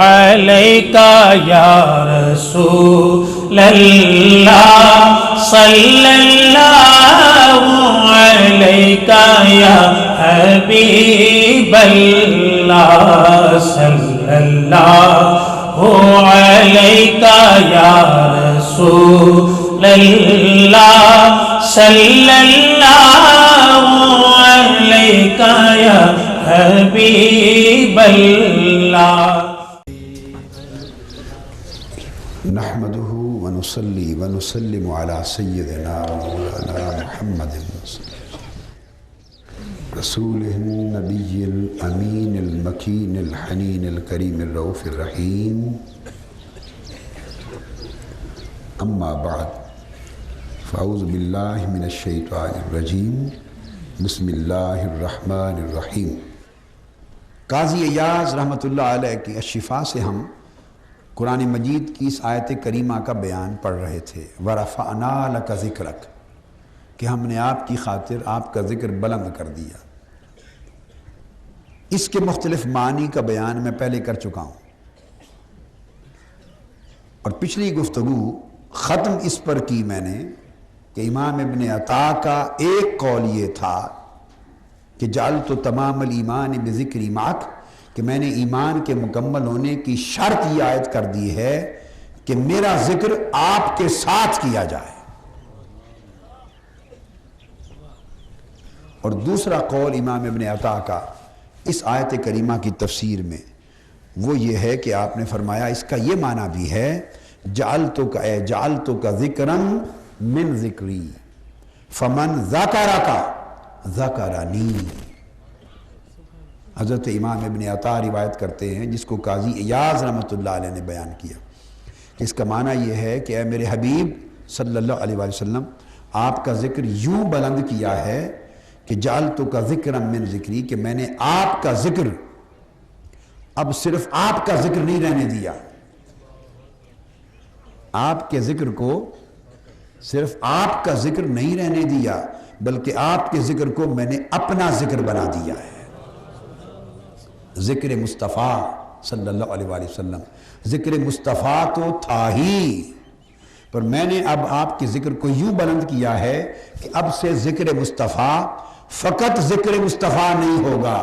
علیکہ یا رسول اللہ صلی اللہ علیکہ یا حبیب اللہ صلی اللہ علیکہ یا رسول اللہ صلی اللہ علیکہ یا حبیب اللہ. نحمده ونصلي ونسلم على سيدنا ومولانا محمد رسوله النبي الأمين المكين الحنين الكريم الرؤوف الرحيم. أما بعد فأعوذ بالله من الشيطان الرجيم. بسم الله الرحمن الرحيم. قاضی ایاز رحمۃ اللہ علیہ کی الشفاء سے ہم قرآن مجید کی اس آیت کریمہ کا بیان پڑھ رہے تھے. وَرَفَعْنَا لَكَ ذِكْرَكَ کہ ہم نے آپ کی خاطر آپ کا ذکر بلند کر دیا. اس کے مختلف معنی کا بیان میں پہلے کر چکا ہوں اور پچھلی گفتگو ختم اس پر کی میں نے کہ امام ابن عطا کا ایک قول یہ تھا کہ جعلت تمام الایمان بذکر معک کہ میں نے ایمان کے مکمل ہونے کی شرط یہ عائد کر دی ہے کہ میرا ذکر آپ کے ساتھ کیا جائے. اور دوسرا قول امام ابن عطا کا اس آیت کریمہ کی تفسیر میں وہ یہ ہے کہ آپ نے فرمایا اس کا یہ معنی بھی ہے جعلتک ذکرا من ذکری فمن ذکرک ذکرنی. حضرت امام ابن عطا روایت کرتے ہیں جس کو قاضی ایاز رحمۃ اللہ علیہ نے بیان کیا کہ اس کا معنی یہ ہے کہ اے میرے حبیب صلی اللہ علیہ وسلم آپ کا ذکر یوں بلند کیا ہے کہ جعلتک ذکرا من ذکری کہ میں نے آپ کا ذکر اب صرف آپ کا ذکر نہیں رہنے دیا. آپ کے ذکر کو صرف آپ کا ذکر نہیں رہنے دیا بلکہ آپ کے ذکر کو میں نے اپنا ذکر بنا دیا ہے. ذکر مصطفیٰ صلی اللہ علیہ وآلہ وسلم ذکر مصطفیٰ تو تھا ہی پر میں نے اب آپ کے ذکر کو یوں بلند کیا ہے کہ اب سے ذکر مصطفیٰ فقط ذکر مصطفیٰ نہیں ہوگا.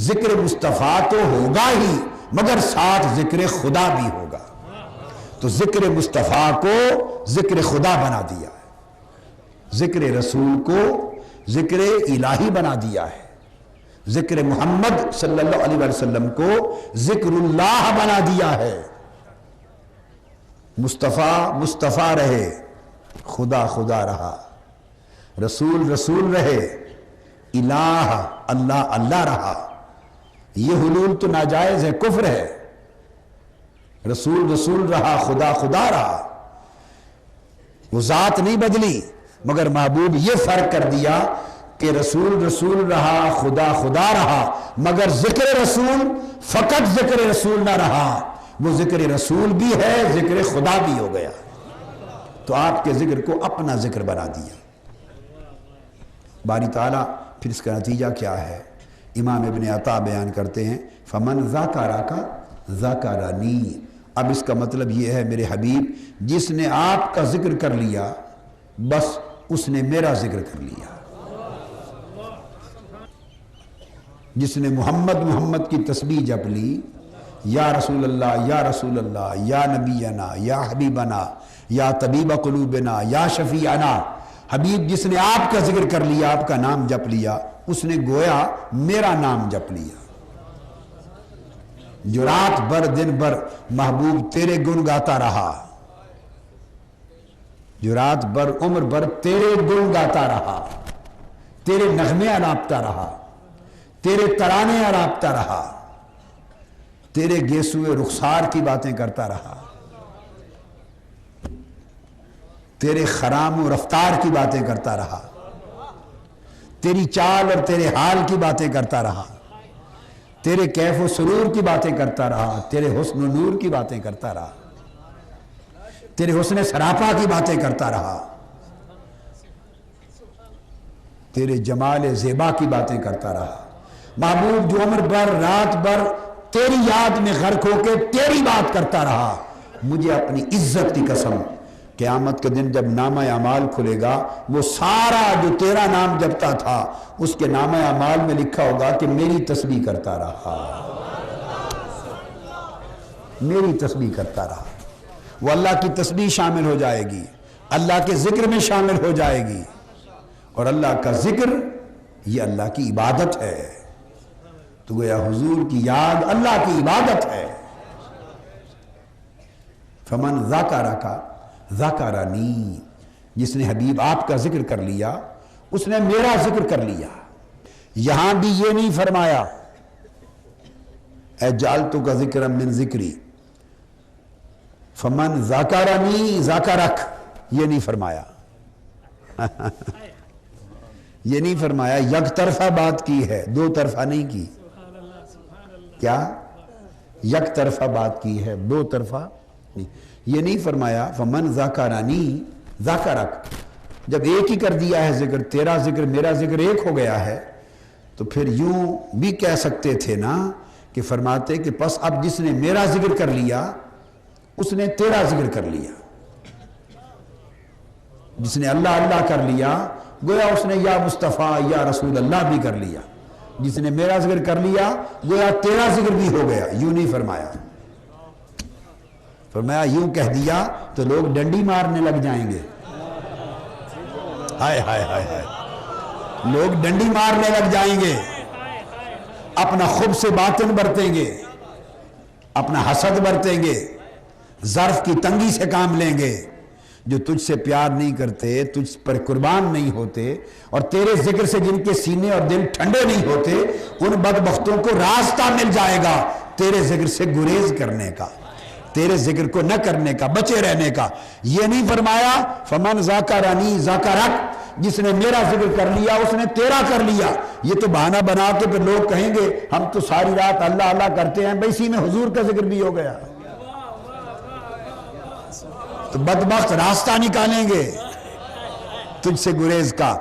ذکر مصطفیٰ تو ہوگا ہی مگر ساتھ ذکر خدا بھی ہوگا. تو ذکر مصطفیٰ کو ذکر خدا بنا دیا ہے. ذکر رسول کو ذکر الہی بنا دیا ہے. ذکر محمد صلی اللہ علیہ وسلم کو ذکر اللہ بنا دیا ہے. مصطفیٰ مصطفیٰ رہے خدا خدا رہا. رسول رسول رہے الہ اللہ اللہ رہا. یہ حلول تو ناجائز ہے کفر ہے. رسول رسول رہا خدا خدا رہا. وہ ذات نہیں بدلی مگر محبوب یہ فرق کر دیا کہ رسول رسول رہا خدا خدا رہا مگر ذکر رسول فقط ذکر رسول نہ رہا. وہ ذکر رسول بھی ہے ذکر خدا بھی ہو گیا. تو آپ کے ذکر کو اپنا ذکر بنا دیا. باری تعالیٰ پھر اس کا نتیجہ کیا ہے امام ابن عطا بیان کرتے ہیں فمن ذکرک ذکرنی. اب اس کا مطلب یہ ہے میرے حبیب جس نے آپ کا ذکر کر لیا بس اس نے میرا ذکر کر لیا. جس نے محمد محمد کی تسبیح جپ لی یا رسول اللہ یا رسول اللہ یا نبینا یا حبیبنا یا طبیب قلوبنا یا شفیعنا. حبیب جس نے آپ کا ذکر کر لیا آپ کا نام جپ لیا اس نے گویا میرا نام جپ لیا. جو رات بھر دن بھر محبوب تیرے گن گاتا رہا جو رات بھر عمر بھر تیرے گن گاتا رہا تیرے نغمے آلاپتا رہا تیرے ترانے آلاپتا رہا تیرے گیسوئے رخسار کی باتیں کرتا رہا تیرے خرام و رفتار کی باتیں کرتا رہا تیری چال اور تیرے حال کی باتیں کرتا رہا تیرے کیف و سرور کی باتیں کرتا رہا تیرے حسن و نور کی باتیں کرتا رہا تیرے حسن سراپا کی باتیں کرتا رہا تیرے جمال زیبا کی باتیں کرتا رہا. محبوب جو عمر بھر رات بھر تیری یاد میں غرق ہو کے تیری بات کرتا رہا، مجھے اپنی عزت کی قسم، قیامت کے دن جب نامہ اعمال کھلے گا، وہ سارا جو تیرا نام جپتا تھا اس کے نامہ اعمال میں لکھا ہوگا کہ میری تسبیح کرتا رہا، میری تسبیح کرتا رہا۔ وہ اللہ کی تسبیح شامل ہو جائے گی، اللہ کے ذکر میں شامل ہو جائے گی، اور اللہ کا ذکر یہ اللہ کی عبادت ہے۔ تو گویا حضور کی یاد اللہ کی عبادت ہے۔ فمن ذاکرک ذاکرنی، جس نے حبیب آپ کا ذکر کر لیا اس نے میرا ذکر کر لیا۔ یہاں بھی یہ نہیں فرمایا اے جعلتک ذکرا من ذکری، فمن ذاکرنی ذاکرک، یہ نہیں فرمایا یہ نہیں فرمایا، یک طرفہ بات کی ہے، دو طرفہ نہیں کی۔ کیا؟ یک طرفہ بات کی ہے، دو طرفہ نہیں۔ یہ نہیں فرمایا فمن ذاکرنی ذاکرک، جب ایک ہی کر دیا ہے ذکر، تیرا ذکر میرا ذکر ایک ہو گیا ہے، تو پھر یوں بھی کہہ سکتے تھے نا کہ فرماتے کہ پس اب جس نے میرا ذکر کر لیا اس نے تیرا ذکر کر لیا، جس نے اللہ اللہ کر لیا گویا اس نے یا مصطفیٰ یا رسول اللہ بھی کر لیا، جس نے میرا ذکر کر لیا گویا تیرا ذکر بھی ہو گیا۔ یوں نہیں فرمایا، فرمایا یوں کہہ دیا تو لوگ ڈنڈی مارنے لگ جائیں گے، ہائے ہائے ہائے ہائے، لوگ ڈنڈی مارنے لگ جائیں گے، اپنا خب سے باطن برتیں گے، اپنا حسد برتیں گے، ظرف کی تنگی سے کام لیں گے۔ جو تجھ سے پیار نہیں کرتے، تجھ پر قربان نہیں ہوتے، اور تیرے ذکر سے جن کے سینے اور دل ٹھنڈے نہیں ہوتے، ان بدبختوں کو راستہ مل جائے گا تیرے ذکر سے گریز کرنے کا، تیرے ذکر کو نہ کرنے کا، بچے رہنے کا۔ یہ نہیں فرمایا فمن ذاکرنی ذاکرک، جس نے میرا ذکر کر لیا اس نے تیرا کر لیا۔ یہ تو بہانہ بنا کے پھر لوگ کہیں گے ہم تو ساری رات اللہ اللہ کرتے ہیں، بھئی اسی میں حضور کا ذکر بھی ہو گیا، تو بدبخت راستہ نکالیں گے تجھ سے گریز کا۔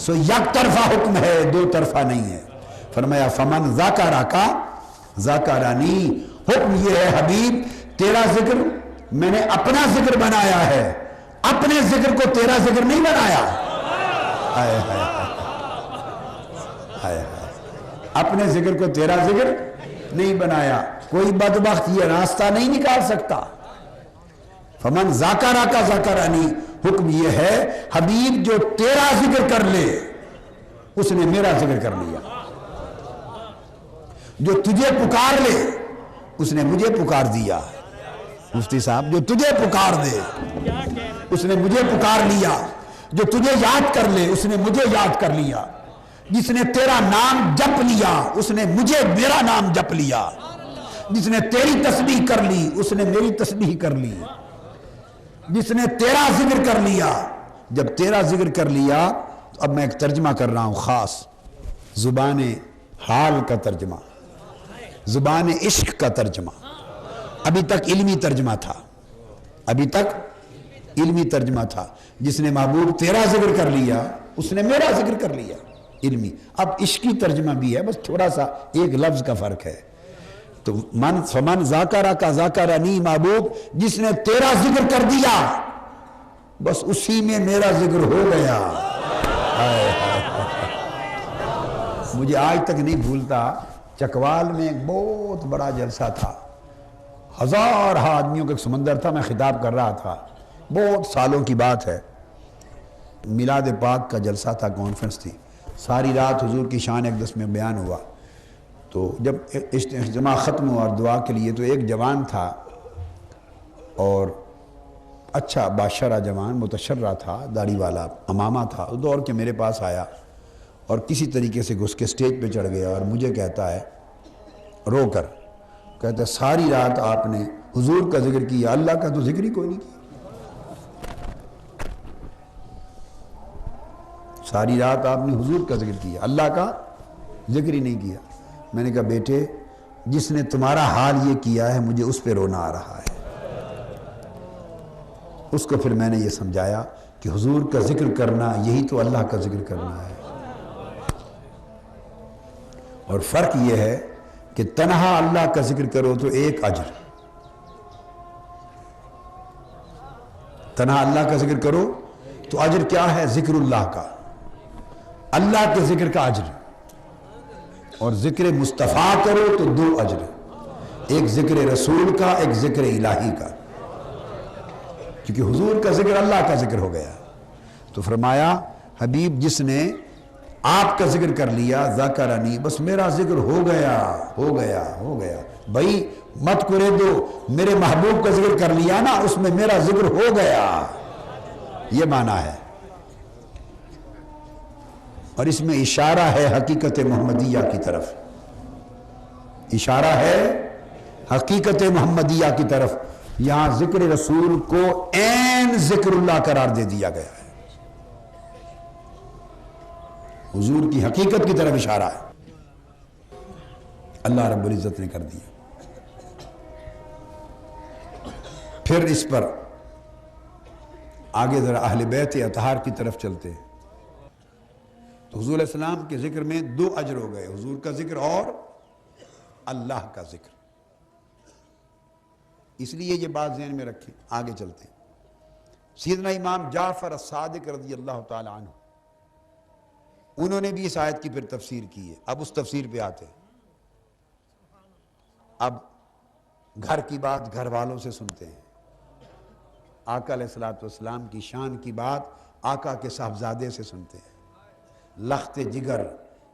سو یک طرفہ حکم ہے، دو طرفہ نہیں ہے۔ فرمایا فمن ذاکرک ذاکرنی، حکم یہ ہے حبیب تیرا ذکر میں نے اپنا ذکر بنایا ہے، اپنے ذکر کو تیرا ذکر نہیں بنایا۔ ہائے ہائے ہائے، اپنے ذکر کو تیرا ذکر نہیں بنایا۔ کوئی بدبخت یہ راستہ نہیں نکال سکتا۔ فمن ذاکرک ذاکرنی، حکم یہ ہے حبیب جو تیرا ذکر کر لے اس نے میرا ذکر کر لیا، جو تجھے پکار لے اس نے مجھے پکار دیا۔ مفتی صاحب، جو تجھے پکار دے اس نے مجھے پکار لیا، جو تجھے یاد کر لے اس نے مجھے یاد کر لیا، جس نے تیرا نام جپ لیا اس نے مجھے میرا نام جپ لیا، جس نے تیری تسبیح کر لی اس نے میری تسبیح کر لی، جس نے تیرا ذکر کر لیا۔ جب تیرا ذکر کر لیا تو اب میں ایک ترجمہ کر رہا ہوں خاص، زبان حال کا ترجمہ، زبان عشق کا ترجمہ۔ ابھی تک علمی ترجمہ تھا، ابھی تک علمی ترجمہ تھا، جس نے محبوب تیرا ذکر کر لیا اس نے میرا ذکر کر لیا، علمی۔ اب عشقی ترجمہ بھی ہے، بس تھوڑا سا ایک لفظ کا فرق ہے۔ تو فمن ذاکرک ذاکرنی، محبوب جس نے تیرا ذکر کر دیا بس اسی میں میرا ذکر ہو گیا۔ مجھے آج تک نہیں بھولتا، چکوال میں ایک بہت بڑا جلسہ تھا، ہزار آدمیوں کا ایک سمندر تھا، میں خطاب کر رہا تھا، بہت سالوں کی بات ہے، میلاد پاک کا جلسہ تھا، کانفرنس تھی، ساری رات حضور کی شان اقدس میں بیان ہوا۔ تو جب اجتماع ختم ہوا اور دعا کے لیے، تو ایک جوان تھا اور اچھا باشرہ جوان، متشرہ تھا، داڑھی والا، امامہ تھا، دوڑ کے میرے پاس آیا اور کسی طریقے سے گھس کے سٹیج پہ چڑھ گیا اور مجھے کہتا ہے رو کر، کہتا ہے ساری رات آپ نے حضور کا ذکر کیا، اللہ کا تو ذکر ہی کوئی نہیں کیا، ساری رات آپ نے حضور کا ذکر کیا، اللہ کا ذکر ہی نہیں کیا۔ میں نے کہا بیٹے جس نے تمہارا حال یہ کیا ہے مجھے اس پہ رونا آ رہا ہے۔ اس کو پھر میں نے یہ سمجھایا کہ حضور کا ذکر کرنا یہی تو اللہ کا ذکر کرنا ہے، اور فرق یہ ہے کہ تنہا اللہ کا ذکر کرو تو ایک اجر، تنہا اللہ کا ذکر کرو تو اجر کیا ہے؟ ذکر اللہ کا، اللہ کے ذکر کا اجر، اور ذکر مصطفیٰ کرو تو 2 اجر، ایک ذکر رسول کا، ایک ذکر الہی کا، کیونکہ حضور کا ذکر اللہ کا ذکر ہو گیا۔ تو فرمایا حبیب جس نے آپ کا ذکر کر لیا، ذکرنی، بس میرا ذکر ہو گیا ہو گیا ہو گیا۔ بھائی مت کرے دو، میرے محبوب کا ذکر کر لیا نا، اس میں میرا ذکر ہو گیا، یہ معنی ہے۔ اور اس میں اشارہ ہے حقیقت محمدیہ کی طرف، اشارہ ہے حقیقت محمدیہ کی طرف۔ یہاں ذکر رسول کو عین ذکر اللہ قرار دے دیا گیا ہے، حضور کی حقیقت کی طرف اشارہ ہے، اللہ رب العزت نے کر دیا۔ پھر اس پر آگے ذرا اہل بیت اطہار کی طرف چلتے ہیں۔ تو حضور علیہ السلام کے ذکر میں 2 اجر ہو گئے، حضور کا ذکر اور اللہ کا ذکر۔ اس لیے یہ بات ذہن میں رکھیں، آگے چلتے ہیں۔ سیدنا امام جعفر الصادق رضی اللہ تعالی عنہ، انہوں نے بھی اس آیت کی پھر تفسیر کی ہے۔ اب اس تفسیر پہ آتے ہیں۔ اب گھر کی بات گھر والوں سے سنتے ہیں، آقا علیہ السلام کی شان کی بات آقا کے صاحبزادے سے سنتے ہیں، لخت جگر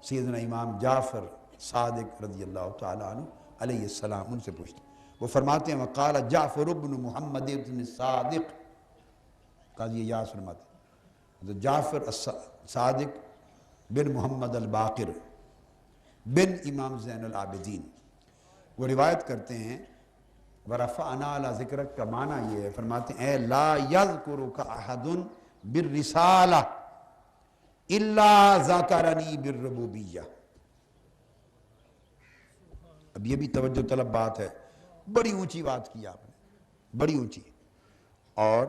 سیدنا امام جعفر صادق رضی اللہ تعالی عنہ علیہ السلام، ان سے پوچھتے ہیں۔ وہ فرماتے ہیں وقال جعفر ابن محمد ابن صادق، قاضی یاس فرماتے ہیں جعفر صادق بن محمد الباقر بن امام زین العابدین، وہ روایت کرتے ہیں ورفعنا علی ذکرک کا معنی یہ ہے، فرماتے ہیں اے لا یذکرک احد بالرسالہ الا ذکرنی بالربوبیہ۔ اب یہ بھی توجہ طلب بات ہے، بڑی اونچی بات کی آپ نے، بڑی اونچی، اور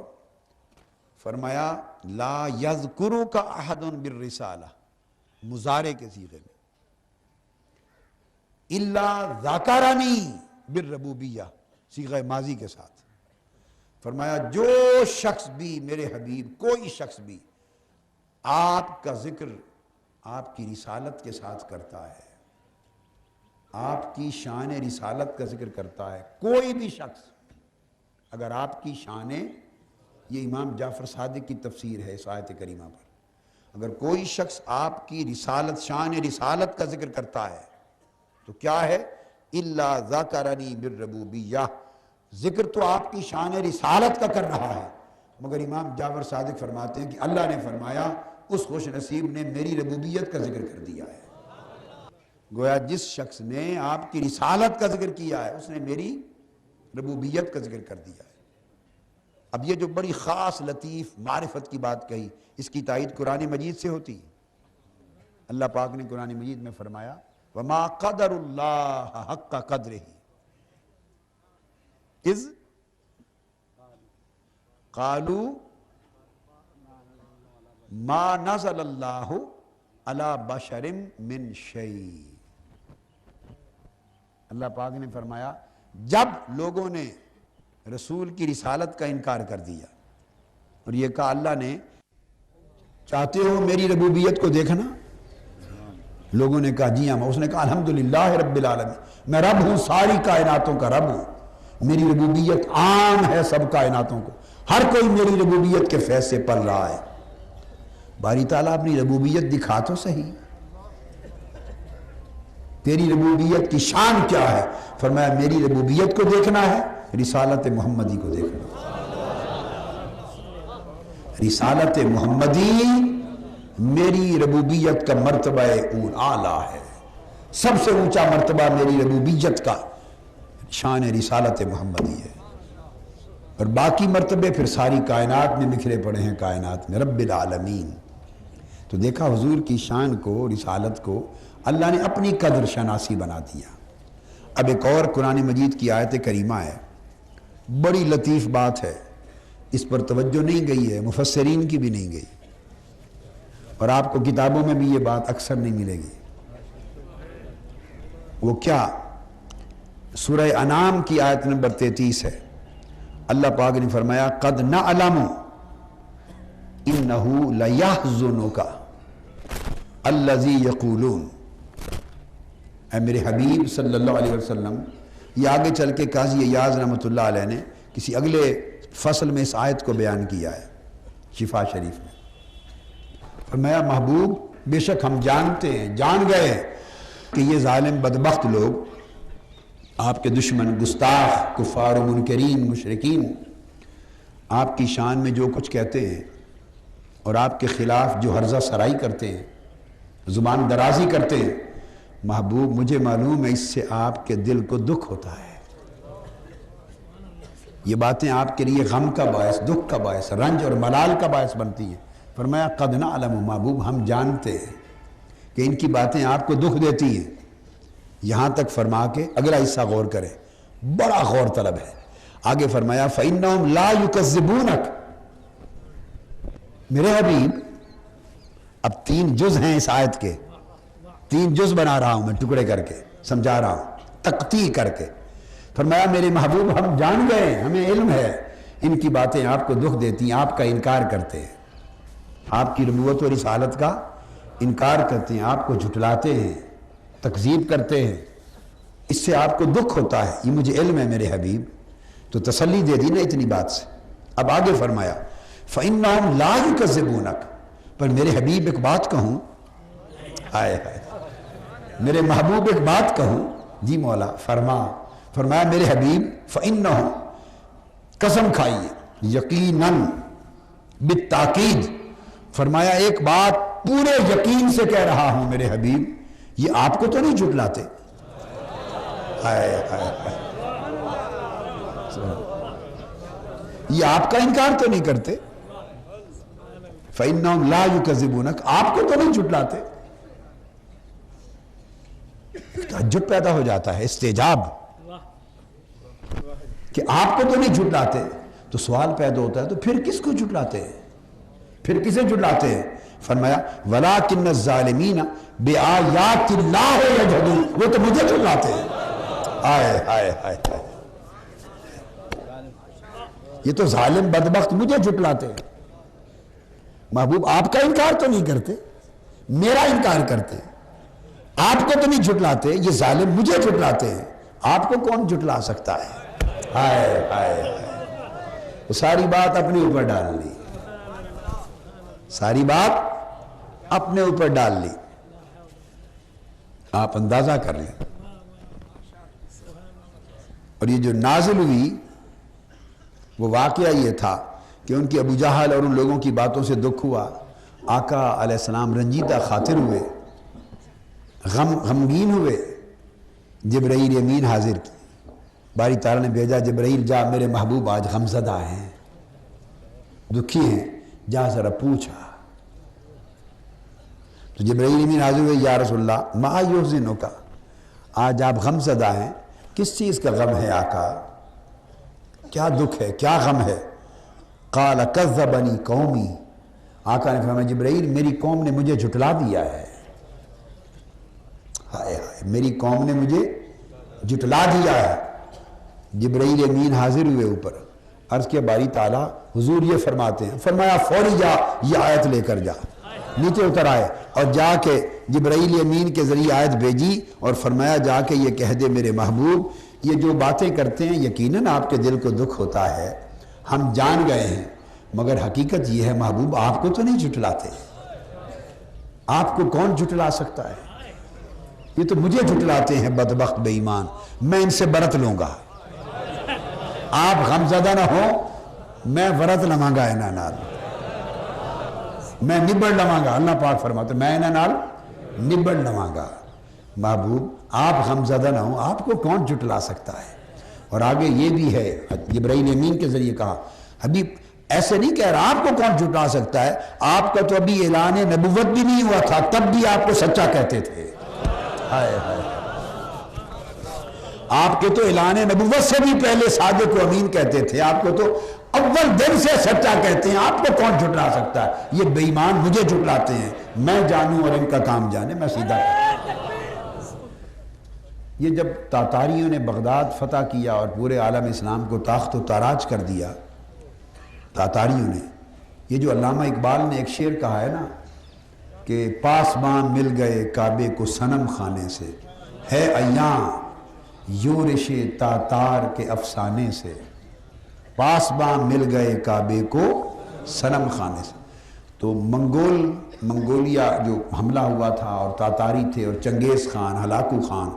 فرمایا لا یذکرک احد بالرسالہ، مضارع کے صیغے میں، الا ذکرنی بالربوبیہ، صیغہ ماضی کے ساتھ۔ فرمایا جو شخص بھی میرے حبیب، کوئی شخص بھی آپ کا ذکر آپ کی رسالت کے ساتھ کرتا ہے، آپ کی شان رسالت کا ذکر کرتا ہے، کوئی بھی شخص اگر آپ کی شان، یہ امام جعفر صادق کی تفسیر ہے اس آیت کریمہ پر، اگر کوئی شخص آپ کی رسالت، شان رسالت کا ذکر کرتا ہے تو کیا ہے؟ الا ذکرنی بالربوبیہ، ذکر تو آپ کی شان رسالت کا کر رہا ہے، مگر امام جعفر صادق فرماتے ہیں کہ اللہ نے فرمایا اس خوش نصیب نے میری ربوبیت کا ذکر کر دیا ہے۔ گویا جس شخص نے آپ کی رسالت کا ذکر کیا ہے اس نے میری ربوبیت کا ذکر کر دیا ہے۔ اب یہ جو بڑی خاص لطیف معرفت کی بات کہی، اس کی تائید قرآن مجید سے ہوتی ہے۔ اللہ پاک نے قرآن مجید میں فرمایا وَمَا قَدَرُ اللَّهَ حَقَّ قَدْرِهِ اِذْ قَالُوا مَا نَزَلَ اللَّهُ عَلَى بَشَرٍ مِّن شَيْءٍ۔ اللہ پاک نے فرمایا جب لوگوں نے رسول کی رسالت کا انکار کر دیا اور یہ کہا اللہ نے چاہتے ہو میری ربوبیت کو دیکھنا؟ لوگوں نے کہا جی ہاں، اس نے کہا الحمدللہ رب العالمین، میں رب ہوں، ساری کائناتوں کا رب ہوں، میری ربوبیت عام ہے سب کائناتوں کو، ہر کوئی میری ربوبیت کے فیض سے پل رہا ہے۔ باری تعالیٰ اپنی ربوبیت دکھا تو صحیح، تیری ربوبیت کی شان کیا ہے؟ فرمایا میری ربوبیت کو دیکھنا ہے، رسالت محمدی کو دیکھنا۔ رسالت محمدی میری ربوبیت کا مرتبہ اعلیٰ ہے، سب سے اونچا مرتبہ میری ربوبیت کا شان رسالت محمدی ہے، اور باقی مرتبے پھر ساری کائنات میں بکھرے پڑے ہیں، کائنات میں رب العالمین۔ تو دیکھا حضور کی شان کو، رسالت کو اللہ نے اپنی قدر شناسی بنا دیا۔ اب ایک اور قرآن مجید کی آیت کریمہ ہے، بڑی لطیف بات ہے، اس پر توجہ نہیں گئی ہے، مفسرین کی بھی نہیں گئی، اور آپ کو کتابوں میں بھی یہ بات اکثر نہیں ملے گی۔ وہ کیا؟ سورہ انعام کی آیت نمبر 33 ہے، اللہ پاک نے فرمایا قد نعلم انہ لیحزنک الذی یقولون۔ اے میرے حبیب صلی اللہ علیہ وسلم، یہ آگے چل کے قاضی ایاز رحمۃ اللہ علیہ نے کسی اگلے فصل میں اس آیت کو بیان کیا ہے شفا شریف میں۔ فرمایا محبوب بے شک ہم جانتے ہیں، جان گئے کہ یہ ظالم بدبخت لوگ، آپ کے دشمن، گستاخ، کفار و منکرین، مشرکین، آپ کی شان میں جو کچھ کہتے ہیں اور آپ کے خلاف جو ہرزہ سرائی کرتے ہیں، زبان درازی کرتے ہیں، محبوب مجھے معلوم ہے اس سے آپ کے دل کو دکھ ہوتا ہے، یہ باتیں آپ کے لیے غم کا باعث، دکھ کا باعث، رنج اور ملال کا باعث بنتی ہیں۔ فرمایا قد نعلم، محبوب ہم جانتے ہیں کہ ان کی باتیں آپ کو دکھ دیتی ہیں۔ یہاں تک فرما کے اگلا حصہ غور کریں، بڑا غور طلب ہے۔ آگے فرمایا فَإِنَّهُمْ لَا يُكَذِّبُونَكَ، میرے حبیب اب 3 جز ہیں اس آیت کے، 3 جز بنا رہا ہوں میں ٹکڑے کر کے، سمجھا رہا ہوں تقطیع کر کے۔ فرمایا میرے محبوب ہم جان گئے، ہمیں علم ہے ان کی باتیں آپ کو دکھ دیتی ہیں، آپ کا انکار کرتے ہیں، آپ کی نبوت و رسالت کا انکار کرتے ہیں، آپ کو جھٹلاتے ہیں، تکذیب کرتے ہیں، اس سے آپ کو دکھ ہوتا ہے، یہ مجھے علم ہے میرے حبیب۔ تو تسلی دے دی نا اتنی بات سے۔ اب آگے فرمایا فَإِنَّهُمْ لَا يُكَذِّبُونَكَ، پر میرے حبیب ایک بات کہوں، آئے ہائے میرے محبوب ایک بات کہوں، جی مولا فرمایا میرے حبیب فَإِنَّهُمْ، قسم کھائیے، یقیناً، بالتاکید، فرمایا ایک بات پورے یقین سے کہہ رہا ہوں میرے حبیب، یہ آپ کو تو نہیں جھٹلاتے، یہ آپ کا انکار تو نہیں کرتے، فَإِنَّهُمْ لَا يُكَذِّبُونَكَ، آپ کو تو نہیں جھٹلاتے۔ تعجب پیدا ہو جاتا ہے، استعجاب، کہ آپ کو تو نہیں جھٹلاتے، تو سوال پیدا ہوتا ہے تو پھر کس کو جھٹلاتے ہیں، پھر کسے جھٹلاتے ہیں؟ فرمایا وَلَٰكِنَّ الظَّالِمِينَ بِآيَاتِ اللَّهِ يَجْحَدُونَ، وہ تو مجھے جھٹلاتے ہیں۔ آئے یہ تو ظالم بدبخت مجھے جھٹلاتے ہیں۔ محبوب آپ کا انکار تو نہیں کرتے، میرا انکار کرتے ہیں، آپ کو تو نہیں جھٹلاتے، یہ ظالم مجھے جھٹلاتے ہیں، آپ کو کون جھٹلا سکتا ہے؟ وہ ساری بات اپنے اوپر ڈال لی، ساری بات اپنے اوپر ڈال لی۔ آپ اندازہ کر لیں، اور یہ جو نازل ہوئی وہ واقعہ یہ تھا کہ ان کی ابو جہل اور ان لوگوں کی باتوں سے دکھ ہوا، آقا علیہ السلام رنجیدہ خاطر ہوئے، غمگین ہوئے، جبرائیل امین حاضر کی، باری تعالیٰ نے بھیجا جبرائیل جا میرے محبوب آج غمزدہ ہیں، دکھی ہیں، جا ذرا پوچھا۔ تو جبرائیل امین حاضر ہوئے، یا رسول اللہ ما یحزنک، آج آپ غمزدہ ہیں، کس چیز کا غم ہے آقا، کیا دکھ ہے، کیا غم ہے؟ قال کذبنی قومی، آقا نے فرمایا جبرائیل میری قوم نے مجھے جھٹلا دیا ہے، ہائے ہائے میری قوم نے مجھے جھٹلا دیا ہے۔ جبرائیل امین حاضر ہوئے اوپر، عرض کیا باری تعالیٰ حضور یہ فرماتے ہیں، فرمایا فوری جا یہ آیت لے کر جا، نیچے اتر آئے اور جا کے جبرائیل امین کے ذریعے آیت بھیجی اور فرمایا جا کے یہ کہہ دے میرے محبوب یہ جو باتیں کرتے ہیں یقیناً آپ کے دل کو دکھ ہوتا ہے، ہم جان گئے ہیں، مگر حقیقت یہ ہے محبوب آپ کو تو نہیں جھٹلاتے، آپ کو کون جھٹلا سکتا ہے؟ یہ تو مجھے جھٹلاتے ہیں بدبخت بے ایمان، میں ان سے برت لوں گا، آپ غمزدہ نہ ہو، میں ورت لواں گا انہاں نال، میں نبڑ لواں گا، اللہ پاک فرماتے میں انہاں نال نبڑ لواں گا۔ محبوب آپ غمزدہ نہ ہو، آپ کو کون جھٹلا سکتا ہے؟ اور آگے یہ بھی ہے، جبرائیل امین کے ذریعے کہا حبیب ایسے نہیں کہہ رہا آپ کو کون جھٹلا سکتا ہے، آپ کا تو ابھی اعلان نبوت بھی نہیں ہوا تھا، تب بھی آپ کو سچا کہتے تھے، آپ کے تو اعلان نبوت سے بھی پہلے صادق و امین کہتے تھے، آپ کو تو اول دن سے سچا کہتے ہیں، آپ کو کون جھٹلا سکتا ہے؟ یہ بے ایمان مجھے جھٹلاتے ہیں، میں جانوں اور ان کا کام جانے، میں سیدھا یہ جب تاتاریوں نے بغداد فتح کیا اور پورے عالم اسلام کو تاخت و تاراج کر دیا تاتاریوں نے، یہ جو علامہ اقبال نے ایک شعر کہا ہے نا کہ پاسبان مل گئے کعبے کو صنم خانے سے، ہے ایاں یورش تاتار کے افسانے سے، پاسبان مل گئے کعبے کو صنم خانے سے۔ تو منگولیا جو حملہ ہوا تھا اور تاتاری تھے اور چنگیز خان، ہلاکو خان،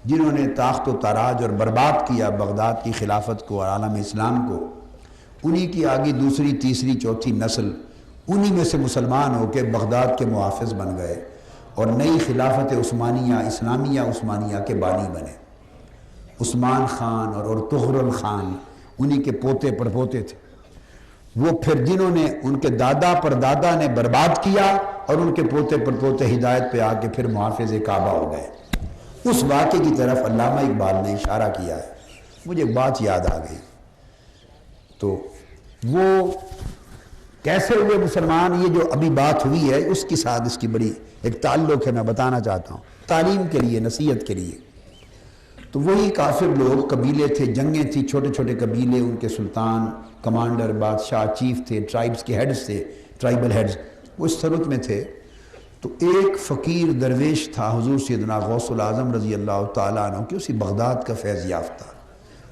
جنہوں نے تاخت و تاراج اور برباد کیا بغداد کی خلافت کو اور عالم اسلام کو، انہی کی آگے دوسری تیسری چوتھی نسل انہی میں سے مسلمان ہو کے بغداد کے محافظ بن گئے اور نئی خلافت عثمانیہ اسلامیہ عثمانیہ کے بانی بنے۔ عثمان خان اور ارطغرل خان انہی کے پوتے پڑپوتے تھے، وہ پھر جنہوں نے ان کے دادا پر دادا نے برباد کیا اور ان کے پوتے پڑپوتے ہدایت پہ آ کے پھر محافظ کعبہ ہو گئے۔ اس واقعے کی طرف علامہ اقبال نے اشارہ کیا ہے۔ مجھے ایک بات یاد آ گئی، تو وہ کیسے ہوئے مسلمان، یہ جو ابھی بات ہوئی ہے اس کے ساتھ اس کی بڑی ایک تعلق ہے، میں بتانا چاہتا ہوں تعلیم کے لیے، نصیحت کے لیے۔ تو وہی کافر لوگ، قبیلے تھے، جنگیں تھیں، چھوٹے چھوٹے قبیلے، ان کے سلطان، کمانڈر، بادشاہ، چیف تھے، ٹرائبز کے ہیڈز تھے، ٹرائبل ہیڈز، وہ اس صورت میں تھے۔ تو ایک فقیر درویش تھا حضور سیدنا غوث العظم رضی اللہ تعالیٰ عنہ کہ اسی بغداد کا فیض یافتہ،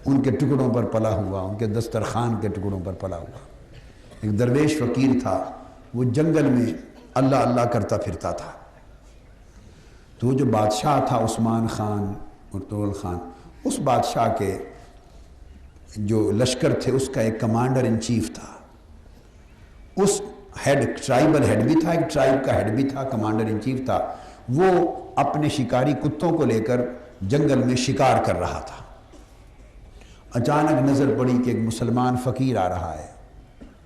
ان کے ٹکڑوں پر پلا ہوا، ان کے دسترخوان کے ٹکڑوں پر پلا ہوا ایک درویش فقیر تھا۔ وہ جنگل میں اللہ اللہ کرتا پھرتا تھا۔ تو وہ جو بادشاہ تھا عثمان خان ارطغرل خان، اس بادشاہ کے جو لشکر تھے اس کا ایک کمانڈر ان چیف تھا، اس ہیڈ، ٹرائبل ہیڈ بھی تھا، ایک ٹرائب کا ہیڈ بھی تھا، کمانڈر ان چیف تھا۔ وہ اپنے شکاری کتوں کو لے کر جنگل میں شکار کر رہا تھا۔ اچانک نظر پڑی کہ ایک مسلمان فقیر آ رہا ہے۔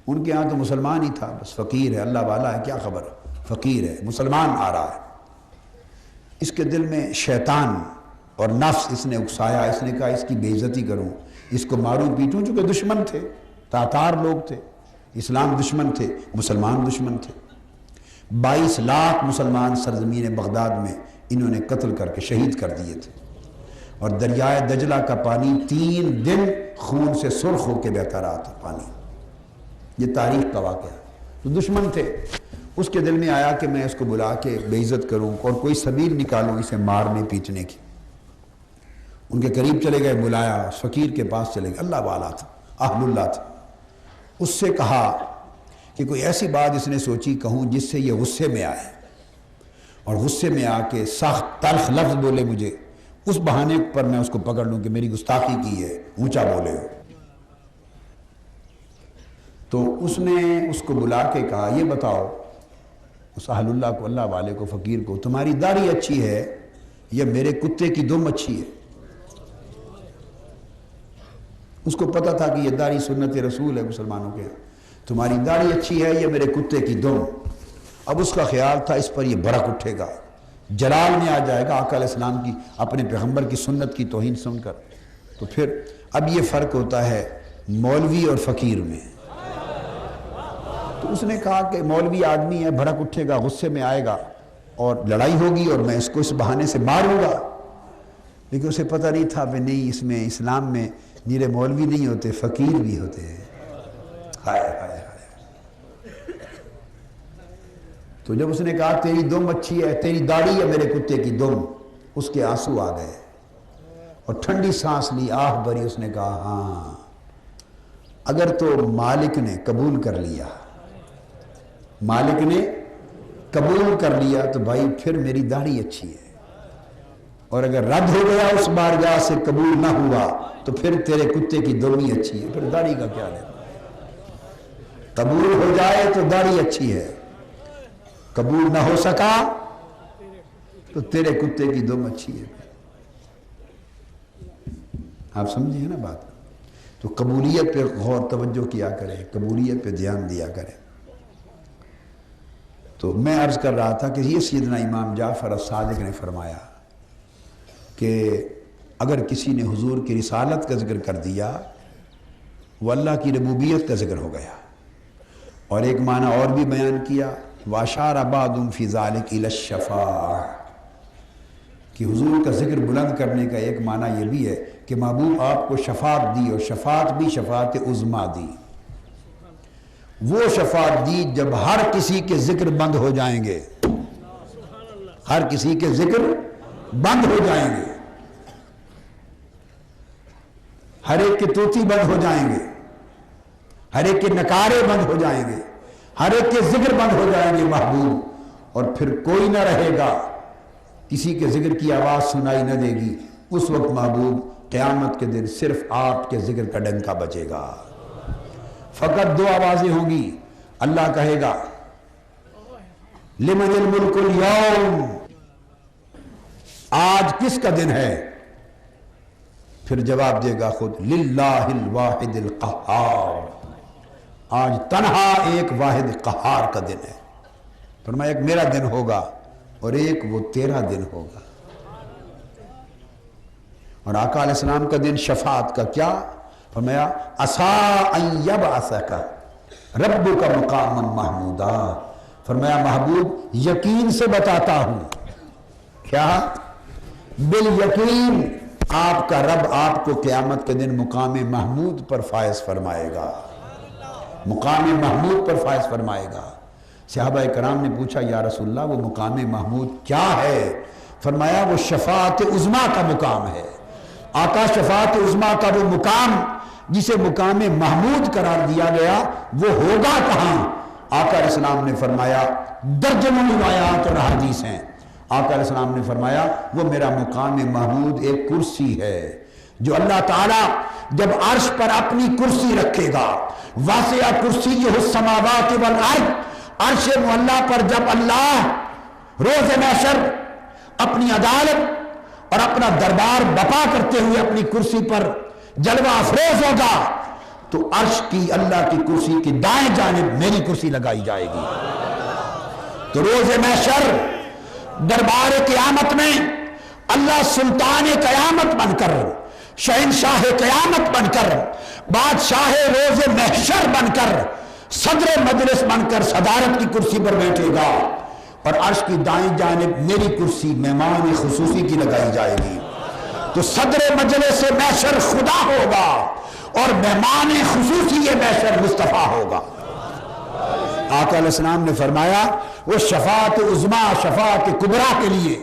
ان کے ہاں تو مسلمان ہی تھا، بس فقیر ہے، اللہ والا ہے، کیا خبر، فقیر ہے، مسلمان آ رہا ہے۔ اس کے دل میں شیطان اور نفس اس نے اکسایا، اس نے کہا اس کی بے عزتی کروں، اس کو ماروں پیٹوں، چونکہ دشمن تھے، تاتار لوگ تھے، اسلام دشمن تھے، مسلمان دشمن تھے۔ 22 لاکھ مسلمان سرزمین بغداد میں انہوں نے قتل کر کے شہید کر دیے تھے، اور دریائے دجلہ کا پانی 3 دن خون سے سرخ ہو کے بہتا رہا تھا پانی۔ یہ تاریخ کا واقعہ ہے۔ تو دشمن تھے، اس کے دل میں آیا کہ میں اس کو بلا کے بے عزت کروں اور کوئی سبیل نکالوں اسے مارنے پیٹنے کی۔ ان کے قریب چلے گئے، بلایا، فقیر کے پاس چلے گئے، اللہ والا تھا، اہل اللہ تھا۔ اس سے کہا کہ کوئی ایسی بات اس نے سوچی کہوں جس سے یہ غصے میں آئے، اور غصے میں آ کے سخت تلخ لفظ بولے مجھے، اس بہانے پر میں اس کو پکڑ لوں کہ میری گستاخی کی ہے، اونچا بولے ہو۔ تو اس نے اس کو بلا کے کہا یہ بتاؤ، اس اہل اللہ کو، اللہ والے کو، فقیر کو، تمہاری داڑھی اچھی ہے یا میرے کتے کی دم اچھی ہے؟ اس کو پتا تھا کہ یہ داڑھی سنت رسول ہے مسلمانوں کے، تمہاری داڑھی اچھی ہے یا میرے کتے کی دم؟ اب اس کا خیال تھا اس پر یہ بھڑک اٹھے گا، جلال میں آ جائے گا آقا علیہ السلام کی، اپنے پیغمبر کی سنت کی توہین سن کر۔ تو پھر اب یہ فرق ہوتا ہے مولوی اور فقیر میں۔ تو اس نے کہا کہ مولوی آدمی ہے، بھڑک اٹھے گا، غصے میں آئے گا اور لڑائی ہوگی اور میں اس کو اس بہانے سے ماروں گا، لیکن اسے پتہ نہیں تھا کہ نہیں، اس میں اسلام میں نیرے مولوی نہیں ہوتے، فقیر بھی ہوتے ہیں۔ ہائے ہائے ہائے۔ تو جب اس نے کہا تیری دم اچھی ہے، تیری داڑھی ہے میرے کتے کی دم، اس کے آنسو آ گئے اور ٹھنڈی سانس لی، آہ بھری، اس نے کہا ہاں اگر تو مالک نے قبول کر لیا، مالک نے قبول کر لیا تو بھائی پھر میری داڑھی اچھی ہے، اور اگر رد ہو گیا اس بارگاہ سے، قبول نہ ہوا تو پھر تیرے کتے کی دم ہی اچھی ہے، پھر داڑھی کا کیا ہے؟ قبول ہو جائے تو داڑھی اچھی ہے، قبول نہ ہو سکا تو تیرے کتے کی دم اچھی ہے۔ آپ سمجھے ہیں نا بات؟ تو قبولیت پہ غور توجہ کیا کریں، قبولیت پہ دھیان دیا کریں۔ تو میں عرض کر رہا تھا کہ یہ سیدنا امام جعفر الصادق نے فرمایا کہ اگر کسی نے حضور کی رسالت کا ذکر کر دیا وہ اللہ کی ربوبیت کا ذکر ہو گیا، اور ایک معنی اور بھی بیان کیا، وَأَشَارَ بَعْضُهُمْ فِي ذَلِكَ إِلَى الشَّفَاعَةِ، کہ حضور کا ذکر بلند کرنے کا ایک معنی یہ بھی ہے کہ محبوب آپ کو شفاعت دی، اور شفاعت بھی شفاعت عظمیٰ دی۔ وہ شفاعت دی جب ہر کسی کے ذکر بند ہو جائیں گے، ہر کسی کے ذکر بند ہو جائیں گے، ہر ایک کے طوطی بند ہو جائیں گے، ہر ایک کے نکارے بند ہو جائیں گے، ہر ایک کے ذکر بند ہو جائیں گے محبوب، اور پھر کوئی نہ رہے گا، کسی کے ذکر کی آواز سنائی نہ دے گی۔ اس وقت محبوب قیامت کے دن صرف آپ کے ذکر کا ڈنکا بچے گا، فقط دو آوازیں ہوں گی۔ اللہ کہے گا لمن الملک اليوم، آج کس کا دن ہے؟ پھر جواب دے گا خود للہ الواحد القہار، آج تنہا ایک واحد قہار کا دن ہے۔ فرمایا ایک میرا دن ہوگا اور ایک وہ تیرا دن ہوگا۔ اور آقا علیہ السلام کا دن شفاعت کا کیا؟ فرمایا عسیٰ ان یبعثک ربک مقاما محمودا، فرمایا محبوب یقین سے بتاتا ہوں، کیا؟ بالیقین آپ کا رب آپ کو قیامت کے دن مقام محمود پر فائز فرمائے گا، مقام محمود پر فائز فرمائے گا۔ صحابہ کرام نے پوچھا یا رسول اللہ وہ مقام محمود کیا ہے؟ فرمایا وہ شفاعت عظمیٰ کا مقام ہے۔ آقا شفاعت عظمیٰ کا وہ مقام جسے مقام محمود قرار دیا گیا وہ ہوگا کہاں؟ آقا علیہ السلام نے فرمایا درجنوں روایات اور حدیث ہیں، آقا علیہ السلام نے فرمایا وہ میرا مقام محمود ایک کرسی ہے جو اللہ تعالیٰ جب عرش پر اپنی کرسی رکھے گا، واسع کرسیہ السماوات والارض، عرش معلیٰ پر جب اللہ روز محشر اپنی عدالت اور اپنا دربار بپا کرتے ہوئے اپنی کرسی پر جلوہ افروز ہوگا تو عرش کی اللہ کی کرسی کی دائیں جانب میری کرسی لگائی جائے گی۔ تو روز محشر دربار قیامت میں اللہ سلطان قیامت بن کر، شہنشاہ قیامت بن کر، بادشاہ روز محشر بن کر، صدر مجلس بن کر صدارت کی کرسی پر بیٹھے گا، اور عرش کی دائیں جانب میری کرسی مہمان خصوصی کی لگائی جائے گی۔ تو صدر مجلس محشر خدا ہوگا اور مہمان خصوصی یہ محشر مصطفیٰ ہوگا۔ آقا علیہ السلام نے فرمایا وہ شفاعت عظمیٰ، شفاعت کبریٰ کے لیے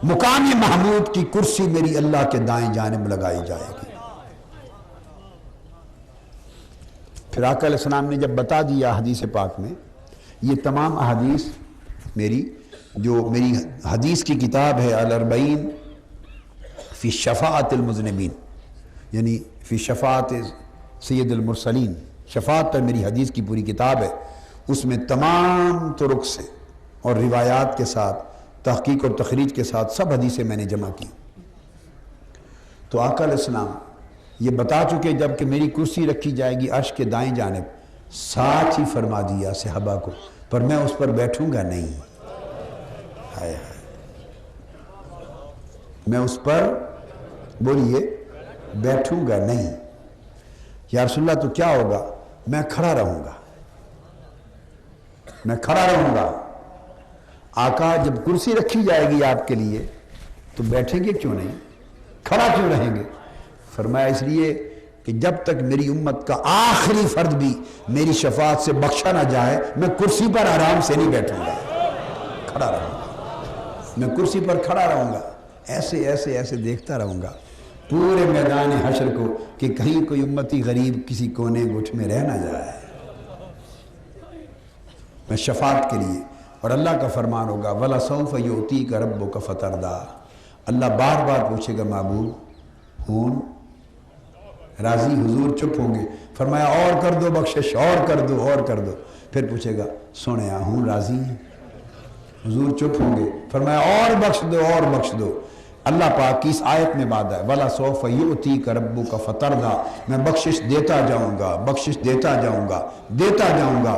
مقام محمود کی کرسی میری اللہ کے دائیں جانب لگائی جائے گی۔ پھر آقا علیہ السلام نے جب بتا دیا حدیث پاک میں، یہ تمام احادیث میری حدیث کی کتاب ہے الاربعین فی شفاعت المذنبین، یعنی فی شفاعت سید المرسلین، شفاعت پر میری حدیث کی پوری کتاب ہے، اس میں تمام طرق سے اور روایات کے ساتھ تحقیق اور تخریج کے ساتھ سب حدیثیں میں نے جمع کی۔ تو آقا علیہ السلام یہ بتا چکے جب کہ میری کرسی رکھی جائے گی عرش کے دائیں جانب، ساتھ ہی فرما دیا صحابہ کو پر میں اس پر بیٹھوں گا نہیں، ہائے ہائے، میں اس پر بولیے بیٹھوں گا نہیں۔ یا رسول اللہ تو کیا ہوگا؟ میں کھڑا رہوں گا، میں کھڑا رہوں گا۔ آقا جب کرسی رکھی جائے گی آپ کے لیے تو بیٹھیں گے کیوں نہیں، کھڑا کیوں رہیں گے؟ فرمایا اس لیے کہ جب تک میری امت کا آخری فرد بھی میری شفاعت سے بخشا نہ جائے میں کرسی پر آرام سے نہیں بیٹھوں گا، کھڑا رہوں گا، میں کرسی پر کھڑا رہوں گا، ایسے ایسے ایسے دیکھتا رہوں گا پورے میدان حشر کو کہ کہیں کوئی امتی غریب کسی کونے گوٹھ میں رہ نہ جائے۔ میں شفاعت کے لیے، اور اللہ کا فرمان ہوگا وَلَسَوْفَ يُؤْتِيكَ رَبُّكَ فَتَرْضَىٰ، اللہ بار بار پوچھے گا محبوب ہون راضی؟ حضور چپ ہوں گے، فرمایا اور کر دو بخشش، اور کر دو، اور کر دو، پھر پوچھے گا سونے ہوں راضی ہیں؟ حضور چپ ہوں گے، فرمایا اور بخش دو، اور بخش دو۔ اللہ پاک کی اس آیت میں وعدہ ہے وَلَسَوْفَ يُؤْتِيكَ رَبُّكَ فَتَرْضَىٰ، میں بخشش دیتا جاؤں گا، بخشش دیتا جاؤں گا، دیتا جاؤں گا،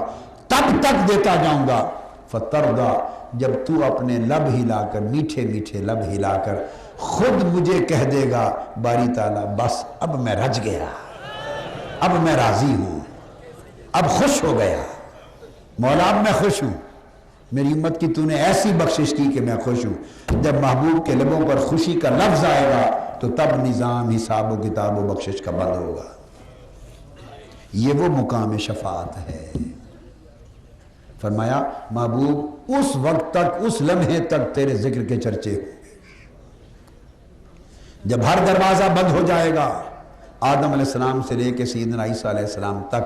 تب تک دیتا جاؤں گا فَتَرْضَىٰ، جب تو اپنے لب ہلا کر، میٹھے میٹھے لب ہلا کر خود مجھے کہہ دے گا باری تعالیٰ بس اب میں رج گیا، اب میں راضی ہوں، اب خوش ہو گیا، مولا اب میں خوش ہوں، میری امت کی تو نے ایسی بخشش کی کہ میں خوش ہوں۔ جب محبوب کے لبوں پر خوشی کا لفظ آئے گا تو تب نظام حساب و کتاب و بخشش کا بند ہوگا۔ یہ وہ مقام شفاعت ہے۔ فرمایا محبوب اس وقت تک، اس لمحے تک تیرے ذکر کے چرچے ہوں گے جب ہر دروازہ بند ہو جائے گا، آدم علیہ السلام سے لے کے سیدنا عیسیٰ علیہ السلام تک،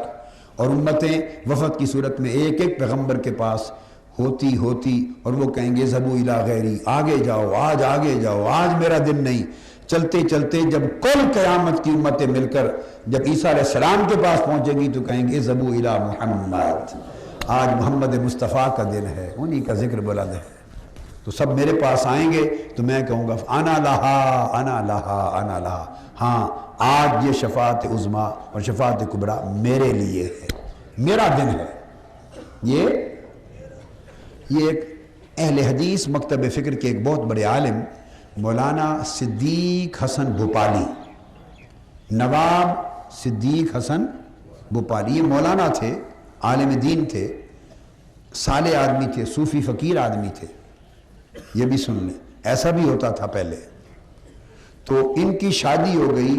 اور امتیں وفد کی صورت میں ایک ایک پیغمبر کے پاس ہوتی اور وہ کہیں گے ذهبوا الی غیری، آگے جاؤ، آج آگے جاؤ، آج میرا دن نہیں۔ چلتے چلتے جب کل قیامت کی امتیں مل کر جب عیسیٰ علیہ السلام کے پاس پہنچے گی تو کہیں گے ذهبوا الی محمد، آج محمد مصطفیٰ کا دن ہے، انہی کا ذکر بلند ہے۔ تو سب میرے پاس آئیں گے تو میں کہوں گا انا لہا انا لہا انا لہا، ہاں آج یہ شفاعت عظمیٰ اور شفاعت کبریٰ میرے لیے ہے، میرا دن ہے۔ یہ ایک اہل حدیث مکتب فکر کے ایک بہت بڑے عالم مولانا صدیق حسن بھوپالی، نواب صدیق حسن بھوپالی، یہ مولانا تھے، عالم دین تھے، صالح آدمی تھے، صوفی فقیر آدمی تھے۔ یہ بھی سن لیں، ایسا بھی ہوتا تھا پہلے۔ تو ان کی شادی ہو گئی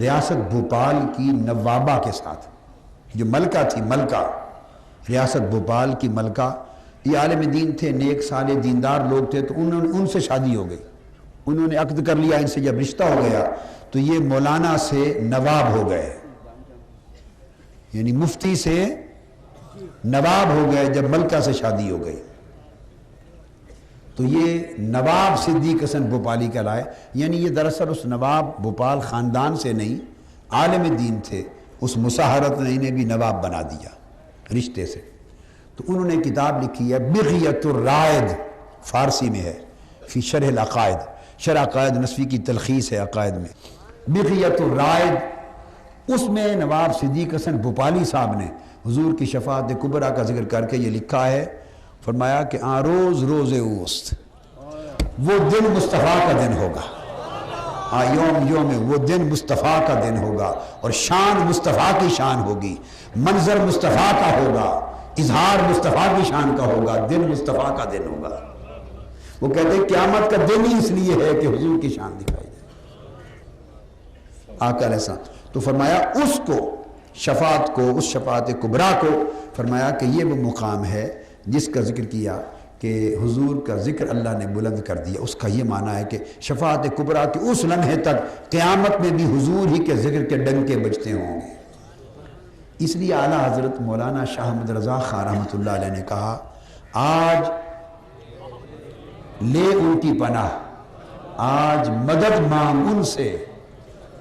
ریاست بھوپال کی نوابہ کے ساتھ، جو ملکہ تھی، ملکہ ریاست بھوپال کی ملکہ، یہ عالم دین تھے، نیک صالح دیندار لوگ تھے، تو ان سے شادی ہو گئی، انہوں نے عقد کر لیا، ان سے جب رشتہ ہو گیا تو یہ مولانا سے نواب ہو گئے، یعنی مفتی سے نواب ہو گئے جب ملکہ سے شادی ہو گئی۔ تو یہ نواب صدیق حسن بھوپالی کہلائے، یعنی یہ دراصل اس نواب بھوپال خاندان سے نہیں، عالم دین تھے، اس مساہرت نے انہیں بھی نواب بنا دیا رشتے سے۔ تو انہوں نے کتاب لکھی ہے بغیۃ الرائد، فارسی میں ہے، فی شرح العقائد، شرح عقائد نصفی کی تلخیص ہے عقائد میں، بغیۃ الرائد، اس میں نواب صدیق حسن بھوپالی صاحب نے حضور کی شفاعت کبریٰ کا ذکر کر کے یہ لکھا ہے، فرمایا کہ روز روز اوست، وہ دن مصطفیٰ کا دن ہوگا، یوم وہ دن مصطفیٰ کا دن ہوگا، اور شان مصطفیٰ کی شان ہوگی، منظر مصطفیٰ کا ہوگا، اظہار مصطفیٰ کی شان کا ہوگا، دن مصطفیٰ کا دن ہوگا۔ وہ کہتے ہیں قیامت کا دن ہی اس لیے ہے کہ حضور کی شان دکھائی دے، آقا علیہ السلام۔ تو فرمایا اس کو، شفاعت کو، اس شفاعت کبریٰ کو، فرمایا کہ یہ وہ مقام ہے جس کا ذکر کیا کہ حضور کا ذکر اللہ نے بلند کر دیا۔ اس کا یہ معنی ہے کہ شفاعت کبریٰ کے اس لمحے تک قیامت میں بھی حضور ہی کے ذکر کے ڈنکے بجتے ہوں گے۔ اس لیے اعلیٰ حضرت مولانا شاہ احمد رضا خان رحمۃ اللہ علیہ نے کہا، آج لے ان کی پناہ، آج مدد مانگ ان سے،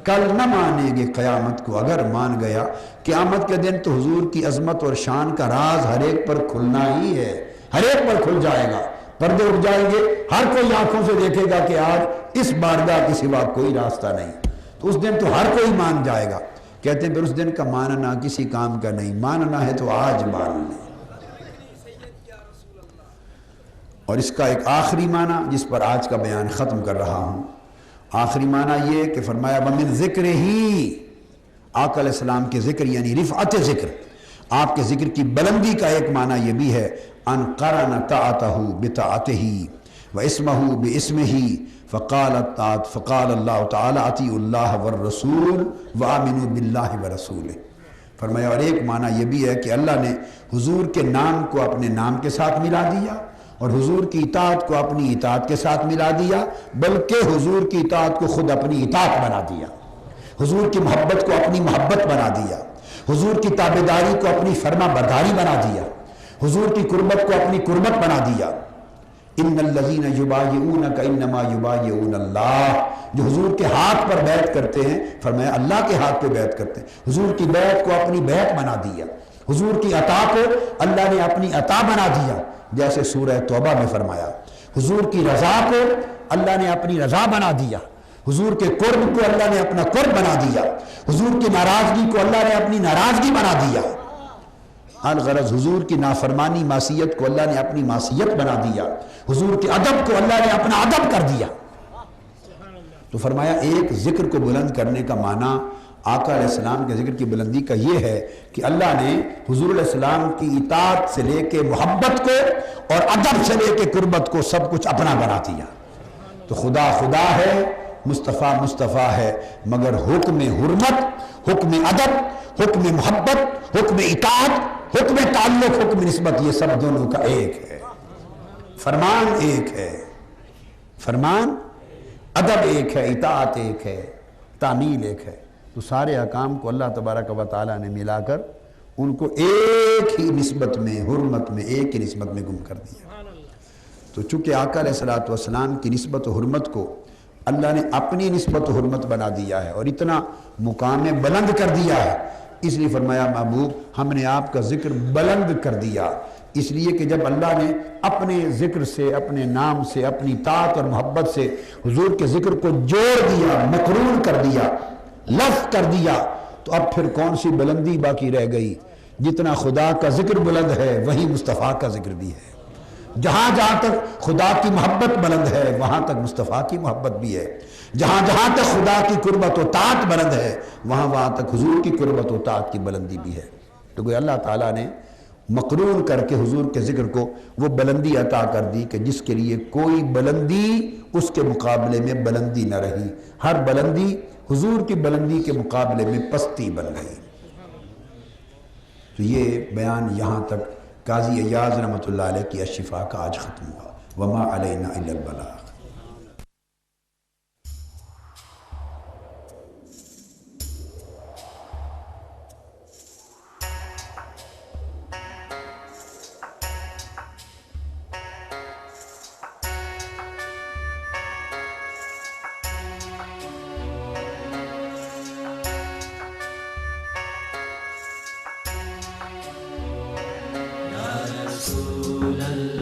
کل نہ مانیں گے قیامت کو، اگر مان گیا۔ قیامت کے دن تو حضور کی عظمت اور شان کا راز ہر ایک پر کھلنا ہی ہے، ہر ایک پر کھل جائے گا، پردے اٹھ جائیں گے، ہر کوئی آنکھوں سے دیکھے گا کہ آج اس بارگاہ کے سوا کوئی راستہ نہیں۔ تو اس دن تو ہر کوئی مان جائے گا۔ کہتے ہیں پھر اس دن کا ماننا کسی کام کا نہیں، ماننا ہے تو آج مان لیں۔ اور اس کا ایک آخری معنی جس پر آج کا بیان ختم کر رہا ہوں، آخری معنی یہ کہ فرمایا وَمِن ذکر ہی، آقا علیہ السلام کے ذکر یعنی رفعت ذکر، آپ کے ذکر کی بلندی کا ایک معنی یہ بھی ہے، ان قرن طاعتہ بطاعتہ واسمہ باسمہ فقال اللہ تعالی اطیعوا اللہ والرسول وآمنوا باللہ ورسولہ۔ فرمایا اور ایک معنی یہ بھی ہے کہ اللہ نے حضور کے نام کو اپنے نام کے ساتھ ملا دیا، اور حضور کی اطاعت کو اپنی اطاعت کے ساتھ ملا دیا، بلکہ حضور کی اطاعت کو خود اپنی اطاعت بنا دیا، حضور کی محبت کو اپنی محبت بنا دیا، حضور کی تابعداری کو اپنی فرما برداری بنا دیا، حضور کی قربت کو اپنی قربت بنا دیا۔ ان الذین یبایعونک انما یبایعون اللہ، جو حضور کے ہاتھ پر بیعت کرتے ہیں، فرمایا اللہ کے ہاتھ پہ بیعت کرتے ہیں، حضور کی بیعت کو اپنی بیعت بنا دیا، حضور کی عطا کو اللہ نے اپنی عطا بنا دیا، جیسے سورہ توبہ میں فرمایا، حضور کی رضا کو اللہ نے اپنی رضا بنا دیا، حضور کے قرب کو اللہ نے اپنا قرب بنا دیا، حضور کی ناراضگی کو اللہ نے اپنی ناراضگی بنا دیا، الغرض حضور کی نافرمانی معصیت کو اللہ نے اپنی معصیت بنا دیا، حضور کے ادب کو اللہ نے اپنا ادب کر دیا۔ تو فرمایا ایک ذکر کو بلند کرنے کا معنی آقا علیہ السلام کے ذکر کی بلندی کا یہ ہے کہ اللہ نے حضور علیہ السلام کی اطاعت سے لے کے محبت کو اور ادب سے لے کے قربت کو سب کچھ اپنا بنا دیا. تو خدا خدا ہے، مصطفیٰ مصطفیٰ ہے، مگر حکم حرمت، حکم ادب، حکم محبت، حکم اطاعت، حکم تعلق، حکم نسبت، یہ سب دونوں کا ایک ہے. فرمان ایک ہے، فرمان ادب ایک ہے، اطاعت ایک ہے، تعمیل ایک ہے. تو سارے احکام کو اللہ تبارک و تعالیٰ نے ملا کر ان کو ایک ہی نسبت میں، حرمت میں، ایک ہی نسبت میں گم کر دیا. تو چونکہ آقا علیہ السلام کی نسبت و حرمت کو اللہ نے اپنی نسبت و حرمت بنا دیا ہے اور اتنا مقام بلند کر دیا ہے، اس لیے فرمایا محبوب ہم نے آپ کا ذکر بلند کر دیا. اس لیے کہ جب اللہ نے اپنے ذکر سے، اپنے نام سے، اپنی طاعت اور محبت سے حضور کے ذکر کو جوڑ دیا، مقرون کر دیا، لف کر دیا، تو اب پھر کون سی بلندی باقی رہ گئی؟ جتنا خدا کا ذکر بلند ہے وہی مصطفیٰ کا ذکر بھی ہے. جہاں جہاں تک خدا کی محبت بلند ہے وہاں تک مصطفیٰ کی محبت بھی ہے. جہاں جہاں تک خدا کی قربت و طاعت بلند ہے وہاں وہاں تک حضور کی قربت و طاعت کی بلندی بھی ہے. تو گویا اللہ تعالیٰ نے مقرون کر کے حضور کے ذکر کو وہ بلندی عطا کر دی کہ جس کے لیے کوئی بلندی اس کے مقابلے میں بلندی نہ رہی. ہر بلندی حضور کی بلندی کے مقابلے میں پستی بن گئی. تو یہ بیان یہاں تک قاضی ایاز رحمۃ اللہ علیہ کی الشفا کا آج ختم ہوا. وما علینا الا البلاغ. رسول اللہ